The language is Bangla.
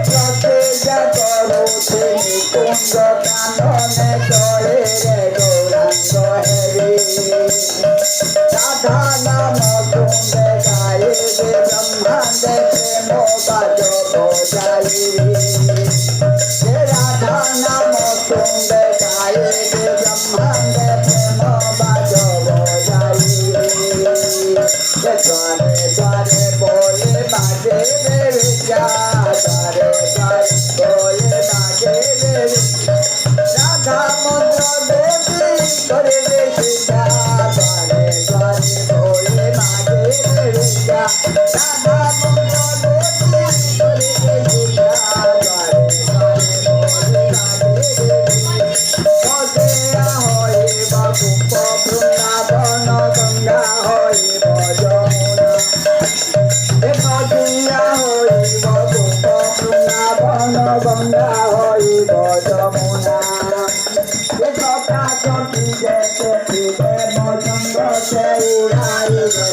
প্রতি জগরুতে নিকুঞ্জ কাননে করে রে গৌরাঙ্গ হেরি রাধা নাম কুন্দে গায়ে রে ব্রহ্মাণ্ডে প্রেম বাজ বজাই রে রাধা নাম কুন্দে গায়ে রে ব্রহ্মাণ্ডে প্রেম বাজ বজাই দ্বারে দ্বারে বলে বাজে রে দ্বারে দ্বারে বলে বাজে রে রাধা মন্ত্র দেবী করে রে দ্বারে দ্বারে বলে বাজে রে রাধা মন্ত্র দেবী করে রে দ্বারে দ্বারে বলে বাজে রে সদেয়া হয়ে বাবু বৃন্দাবন গঙ্গা হয়ে যমুনা নদিয়া হইব গোপ বৃন্দাবন গঙ্গা হইব যমুনা সকা চটি যেতে ফিরে মচন্দ্র সে উড়াইবে